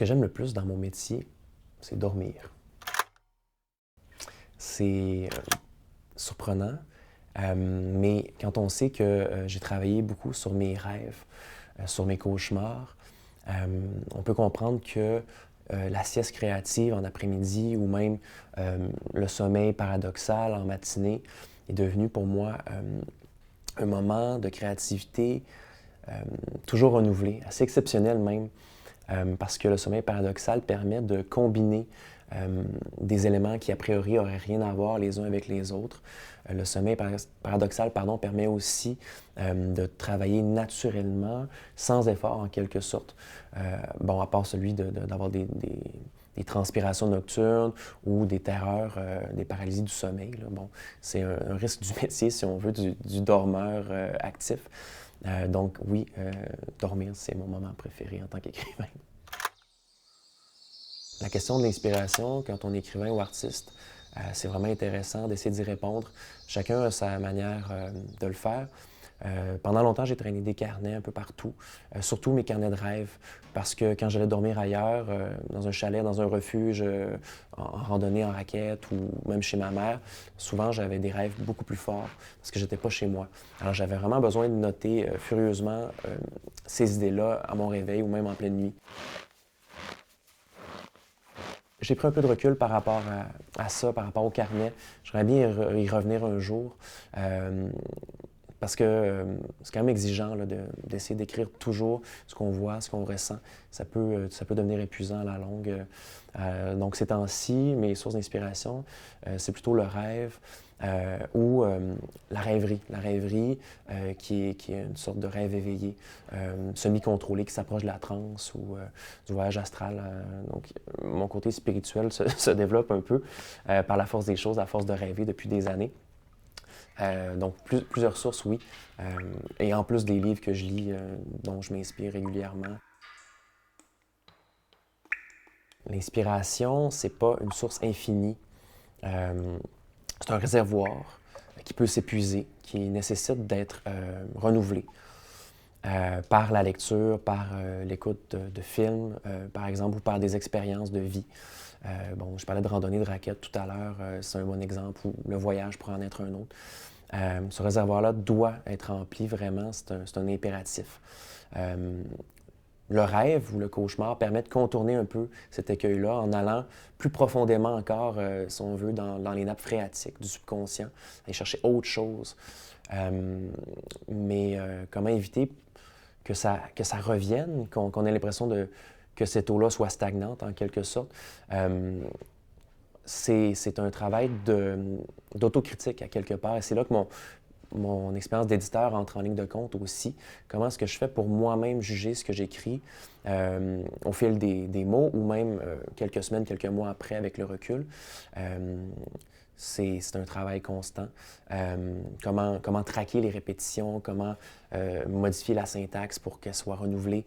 que j'aime le plus dans mon métier, c'est dormir. C'est surprenant, mais quand on sait que j'ai travaillé beaucoup sur mes rêves, sur mes cauchemars, on peut comprendre que la sieste créative en après-midi ou même le sommeil paradoxal en matinée est devenu pour moi un moment de créativité toujours renouvelé, assez exceptionnel même, parce que le sommeil paradoxal permet de combiner des éléments qui a priori n'auraient rien à voir les uns avec les autres. Le sommeil paradoxal permet aussi de travailler naturellement, sans effort en quelque sorte. À part celui d'avoir des transpirations nocturnes ou des terreurs, des paralysies du sommeil, là. Bon, c'est un risque du métier, si on veut, du dormeur actif. Donc oui, dormir, c'est mon moment préféré en tant qu'écrivain. La question de l'inspiration, quand on est écrivain ou artiste, c'est vraiment intéressant d'essayer d'y répondre. Chacun a sa manière de le faire. Pendant longtemps, j'ai traîné des carnets un peu partout, surtout mes carnets de rêve, parce que quand j'allais dormir ailleurs, dans un chalet, dans un refuge, en randonnée, en raquette ou même chez ma mère, souvent j'avais des rêves beaucoup plus forts parce que j'étais pas chez moi. Alors j'avais vraiment besoin de noter furieusement ces idées-là à mon réveil ou même en pleine nuit. J'ai pris un peu de recul par rapport à ça, par rapport au carnet. J'aimerais bien y revenir un jour. Parce que c'est quand même exigeant là, d'essayer d'écrire toujours ce qu'on voit, ce qu'on ressent. Ça peut devenir épuisant à la longue. Donc ces temps-ci, mes sources d'inspiration, c'est plutôt le rêve ou la rêverie. La rêverie qui est une sorte de rêve éveillé, semi-contrôlé, qui s'approche de la transe ou du voyage astral. Donc mon côté spirituel se développe un peu par la force des choses, à force de rêver depuis des années. Donc, plusieurs sources, oui. Et en plus des livres que je lis, dont je m'inspire régulièrement. L'inspiration, c'est pas une source infinie. C'est un réservoir qui peut s'épuiser, qui nécessite d'être renouvelé par la lecture, par l'écoute de films, par exemple, ou par des expériences de vie. Je parlais de randonnée de raquettes tout à l'heure, c'est un bon exemple, ou le voyage pourrait en être un autre. Ce réservoir-là doit être rempli vraiment, c'est un impératif. Le rêve ou le cauchemar permet de contourner un peu cet écueil-là en allant plus profondément encore, si on veut, dans les nappes phréatiques du subconscient, aller chercher autre chose. Comment éviter que ça revienne, qu'on ait l'impression que cette eau-là soit stagnante en quelque sorte? C'est un travail d'autocritique à quelque part. Et c'est là que mon expérience d'éditeur entre en ligne de compte aussi. Comment est-ce que je fais pour moi-même juger ce que j'écris au fil des mots ou même quelques semaines, quelques mois après avec le recul? C'est un travail constant. Comment traquer les répétitions, comment modifier la syntaxe pour qu'elle soit renouvelée.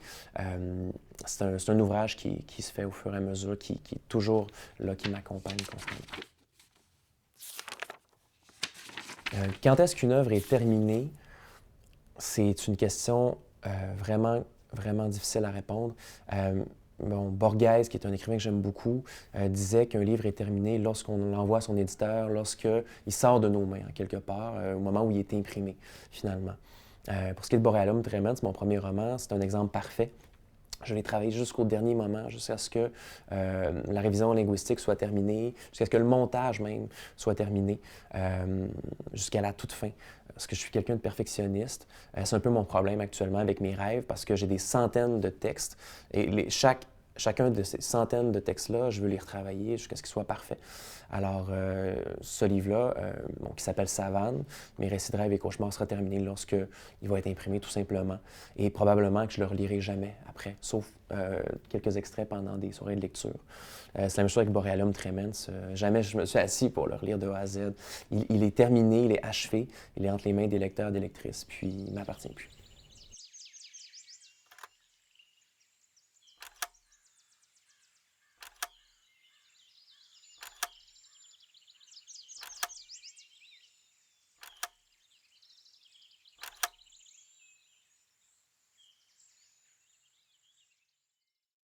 C'est un ouvrage qui se fait au fur et à mesure, qui est toujours là, qui m'accompagne constamment. Quand est-ce qu'une œuvre est terminée? C'est une question vraiment, vraiment difficile à répondre. Borges, qui est un écrivain que j'aime beaucoup, disait qu'un livre est terminé lorsqu'on l'envoie à son éditeur, lorsqu'il sort de nos mains, en quelque part, au moment où il est imprimé, finalement. Pour ce qui est de Borealum Tremens, mon premier roman, c'est un exemple parfait. Je l'ai travaillé jusqu'au dernier moment, jusqu'à ce que la révision linguistique soit terminée, jusqu'à ce que le montage même soit terminé, jusqu'à la toute fin. Parce que je suis quelqu'un de perfectionniste. C'est un peu mon problème actuellement avec mes rêves, parce que j'ai des centaines de textes et chacun de ces centaines de textes-là, je veux les retravailler jusqu'à ce qu'ils soient parfaits. Alors, ce livre-là, qui s'appelle Savane, mes récits de rêves et cauchemars, sera terminé lorsqu'il va être imprimé tout simplement. Et probablement que je ne le relirai jamais après, sauf quelques extraits pendant des soirées de lecture. C'est la même chose avec Borealum Tremens. Jamais je me suis assis pour le relire de A à Z. Il est terminé, il est achevé, il est entre les mains des lecteurs et des lectrices, puis il ne m'appartient plus.